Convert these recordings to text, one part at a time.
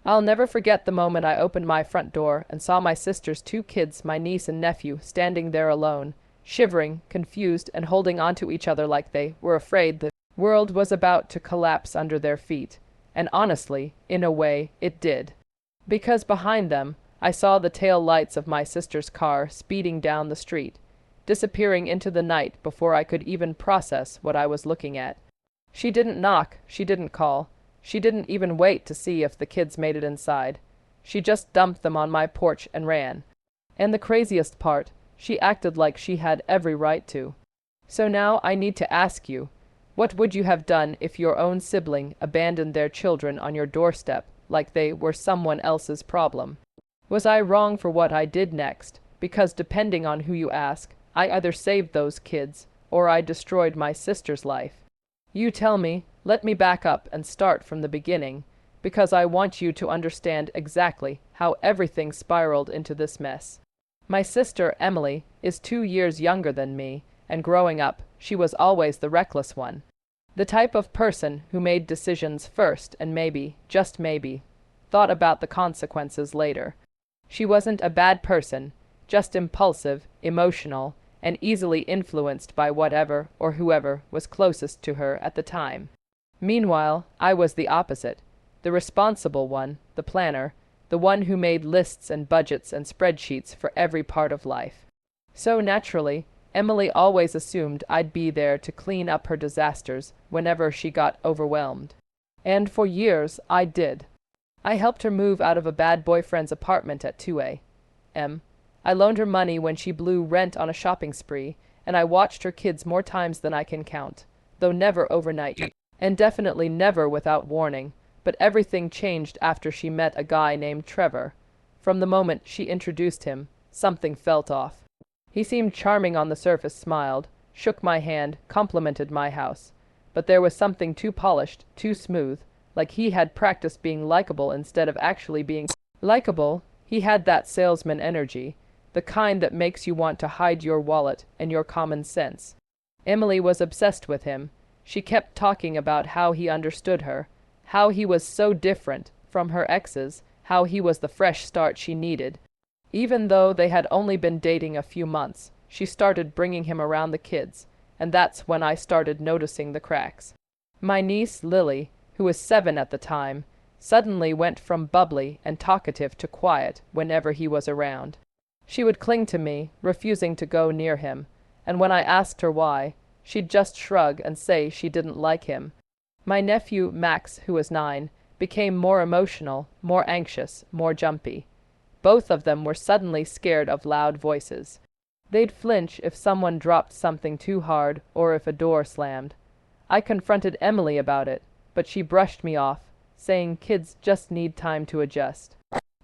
I'll never forget the moment I opened my front door and saw my sister's two kids, my niece and nephew, standing there alone, shivering, confused, and holding onto each other like they were afraid the world was about to collapse under their feet. And honestly, in a way, it did. Because behind them, I saw the tail lights of my sister's car speeding down the street, disappearing into the night before I could even process what I was looking at. She didn't knock, she didn't call. She didn't even wait to see if the kids made it inside. She just dumped them on my porch and ran. And the craziest part, she acted like she had every right to. So now I need to ask you, what would you have done if your own sibling abandoned their children on your doorstep like they were someone else's problem? Was I wrong for what I did next? Because depending on who you ask, I either saved those kids or I destroyed my sister's life. You tell me. Let me back up and start from the beginning, because I want you to understand exactly how everything spiraled into this mess. My sister, Emily, is 2 years younger than me, and growing up, she was always the reckless one. The type of person who made decisions first and maybe, just maybe, thought about the consequences later. She wasn't a bad person, just impulsive, emotional, and easily influenced by whatever or whoever was closest to her at the time. Meanwhile, I was the opposite, the responsible one, the planner, the one who made lists and budgets and spreadsheets for every part of life. So naturally, Emily always assumed I'd be there to clean up her disasters whenever she got overwhelmed. And for years, I did. I helped her move out of a bad boyfriend's apartment at 2 a.m. I loaned her money when she blew rent on a shopping spree, and I watched her kids more times than I can count, though never overnight. And definitely never without warning, but everything changed after she met a guy named Trevor. From the moment she introduced him, something felt off. He seemed charming on the surface, smiled, shook my hand, complimented my house. But there was something too polished, too smooth, like he had practiced being likable instead of actually being likable. He had that salesman energy, the kind that makes you want to hide your wallet and your common sense. Emily was obsessed with him. She kept talking about how he understood her, how he was so different from her exes, how he was the fresh start she needed. Even though they had only been dating a few months, she started bringing him around the kids, and that's when I started noticing the cracks. My niece, Lily, who was 7 at the time, suddenly went from bubbly and talkative to quiet whenever he was around. She would cling to me, refusing to go near him, and when I asked her why, she'd just shrug and say she didn't like him. My nephew, Max, who was 9, became more emotional, more anxious, more jumpy. Both of them were suddenly scared of loud voices. They'd flinch if someone dropped something too hard or if a door slammed. I confronted Emily about it, but she brushed me off, saying kids just need time to adjust.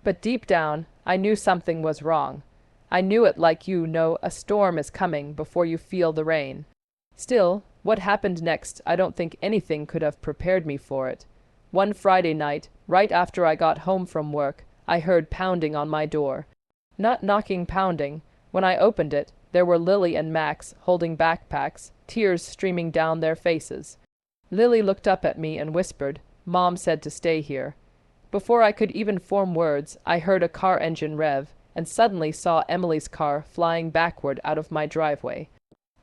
But deep down, I knew something was wrong. I knew it like you know a storm is coming before you feel the rain. Still, what happened next, I don't think anything could have prepared me for it. One Friday night, right after I got home from work, I heard pounding on my door. Not knocking, pounding. When I opened it, there were Lily and Max holding backpacks, tears streaming down their faces. Lily looked up at me and whispered, "Mom said to stay here." Before I could even form words, I heard a car engine rev, and suddenly saw Emily's car flying backward out of my driveway.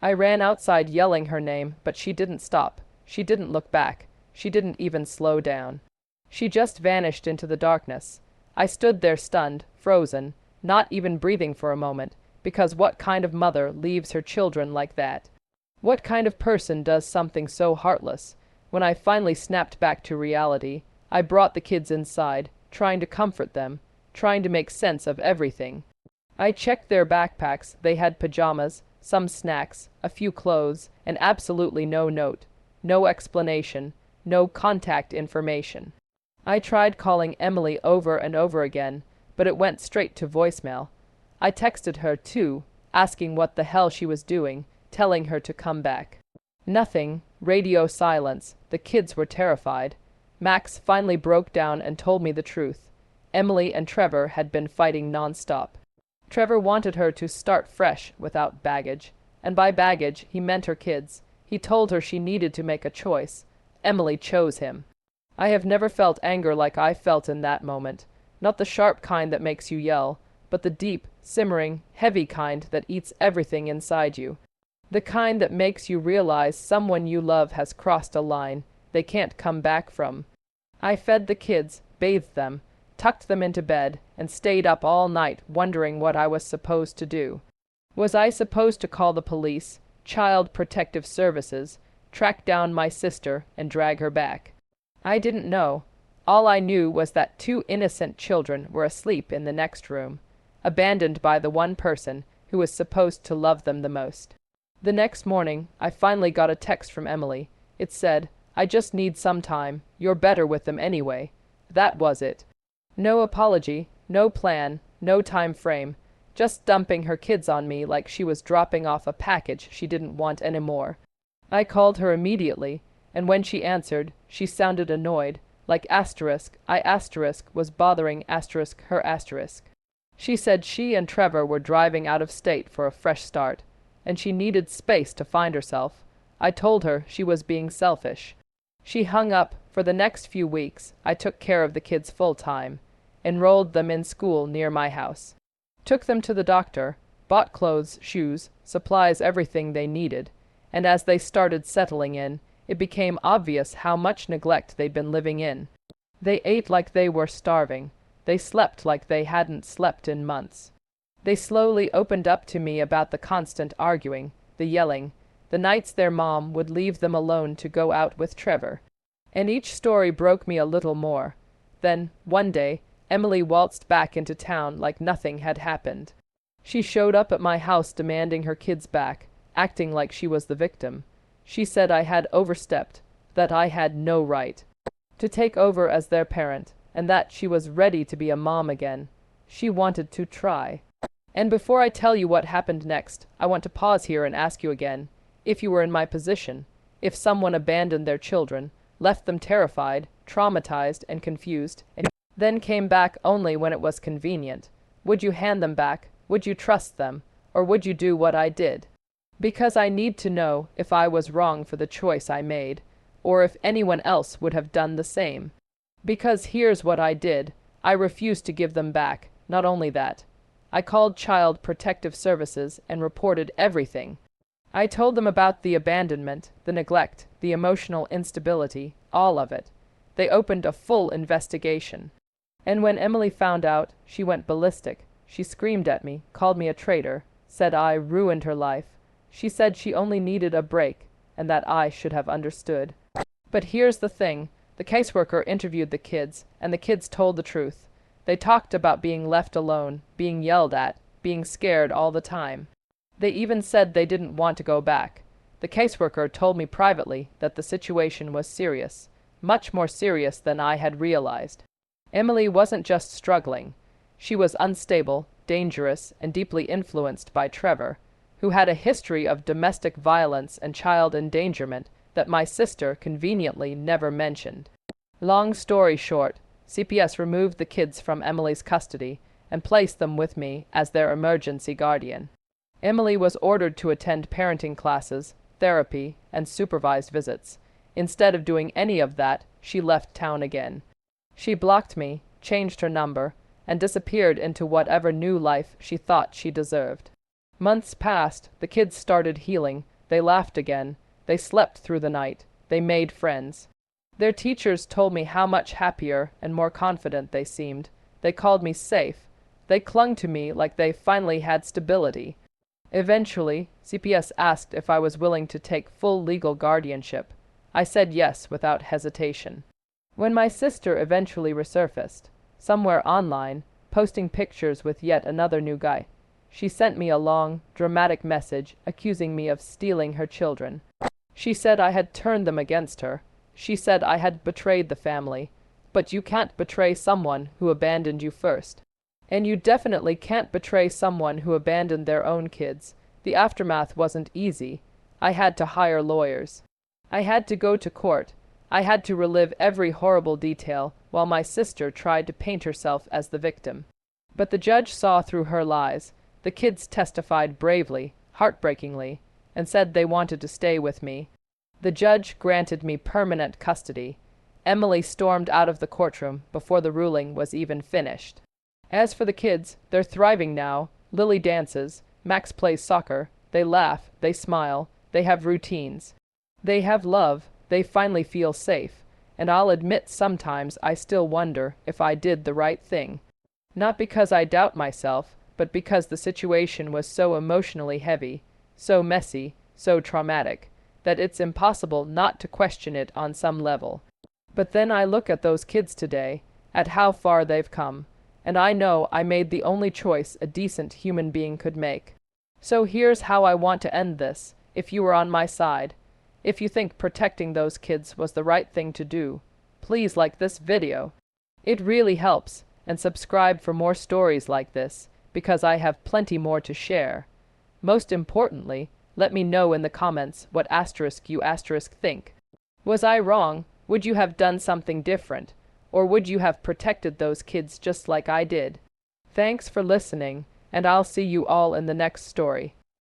I ran outside yelling her name, but she didn't stop. She didn't look back. She didn't even slow down. She just vanished into the darkness. I stood there stunned, frozen, not even breathing for a moment, because what kind of mother leaves her children like that? What kind of person does something so heartless? When I finally snapped back to reality, I brought the kids inside, trying to comfort them, trying to make sense of everything. I checked their backpacks. They had pajamas, some snacks, a few clothes, and absolutely no note, no explanation, no contact information. I tried calling Emily over and over again, but it went straight to voicemail. I texted her, too, asking what the hell she was doing, telling her to come back. Nothing. Radio silence. The kids were terrified. Max finally broke down and told me the truth. Emily and Trevor had been fighting nonstop. Trevor wanted her to start fresh without baggage, and by baggage he meant her kids. He told her she needed to make a choice. Emily chose him. I have never felt anger like I felt in that moment. Not the sharp kind that makes you yell, but the deep, simmering, heavy kind that eats everything inside you. The kind that makes you realize someone you love has crossed a line they can't come back from. I fed the kids, bathed them, tucked them into bed, and stayed up all night wondering what I was supposed to do. Was I supposed to call the police, Child Protective Services, track down my sister, and drag her back? I didn't know. All I knew was that 2 innocent children were asleep in the next room, abandoned by the one person who was supposed to love them the most. The next morning, I finally got a text from Emily. It said, "I just need some time. You're better with them anyway." That was it. No apology, no plan, no time frame, just dumping her kids on me like she was dropping off a package she didn't want anymore. I called her immediately, and when she answered, she sounded annoyed, like I was bothering her. She said she and Trevor were driving out of state for a fresh start, and she needed space to find herself. I told her she was being selfish. She hung up. For the next few weeks, I took care of the kids full time, enrolled them in school near my house, took them to the doctor, bought clothes, shoes, supplies, everything they needed, and as they started settling in, it became obvious how much neglect they'd been living in. They ate like they were starving. They slept like they hadn't slept in months. They slowly opened up to me about the constant arguing, the yelling, the nights their mom would leave them alone to go out with Trevor. And each story broke me a little more. Then, one day, Emily waltzed back into town like nothing had happened. She showed up at my house demanding her kids back, acting like she was the victim. She said I had overstepped, that I had no right to take over as their parent, and that she was ready to be a mom again. She wanted to try. And before I tell you what happened next, I want to pause here and ask you again, if you were in my position, if someone abandoned their children, left them terrified, traumatized, and confused, and then came back only when it was convenient, would you hand them back? Would you trust them? Or would you do what I did? Because I need to know if I was wrong for the choice I made, or if anyone else would have done the same. Because here's what I did. I refused to give them back. Not only that, I called Child Protective Services and reported everything. I told them about the abandonment, the neglect, the emotional instability, all of it. They opened a full investigation. And when Emily found out, she went ballistic. She screamed at me, called me a traitor, said I ruined her life. She said she only needed a break, and that I should have understood. But here's the thing. The caseworker interviewed the kids, and the kids told the truth. They talked about being left alone, being yelled at, being scared all the time. They even said they didn't want to go back. The caseworker told me privately that the situation was serious, much more serious than I had realized. Emily wasn't just struggling. She was unstable, dangerous, and deeply influenced by Trevor, who had a history of domestic violence and child endangerment that my sister conveniently never mentioned. Long story short, CPS removed the kids from Emily's custody and placed them with me as their emergency guardian. Emily was ordered to attend parenting classes, therapy, and supervised visits. Instead of doing any of that, she left town again. She blocked me, changed her number, and disappeared into whatever new life she thought she deserved. Months passed, the kids started healing, they laughed again, they slept through the night, they made friends. Their teachers told me how much happier and more confident they seemed. They called me safe. They clung to me like they finally had stability. Eventually, CPS asked if I was willing to take full legal guardianship. I said yes without hesitation. When my sister eventually resurfaced, somewhere online, posting pictures with yet another new guy, she sent me a long, dramatic message accusing me of stealing her children. She said I had turned them against her. She said I had betrayed the family. But you can't betray someone who abandoned you first. And you definitely can't betray someone who abandoned their own kids. The aftermath wasn't easy. I had to hire lawyers. I had to go to court. I had to relive every horrible detail while my sister tried to paint herself as the victim. But the judge saw through her lies. The kids testified bravely, heartbreakingly, and said they wanted to stay with me. The judge granted me permanent custody. Emily stormed out of the courtroom before the ruling was even finished. As for the kids, they're thriving now. Lily dances, Max plays soccer, they laugh, they smile, they have routines. They have love, they finally feel safe, and I'll admit sometimes I still wonder if I did the right thing. Not because I doubt myself, but because the situation was so emotionally heavy, so messy, so traumatic, that it's impossible not to question it on some level. But then I look at those kids today, at how far they've come, and I know I made the only choice a decent human being could make. So here's how I want to end this, if you were on my side. If you think protecting those kids was the right thing to do, please like this video. It really helps, and subscribe for more stories like this, because I have plenty more to share. Most importantly, let me know in the comments what you think. Was I wrong? Would you have done something different? Or would you have protected those kids just like I did? Thanks for listening, and I'll see you all in the next story.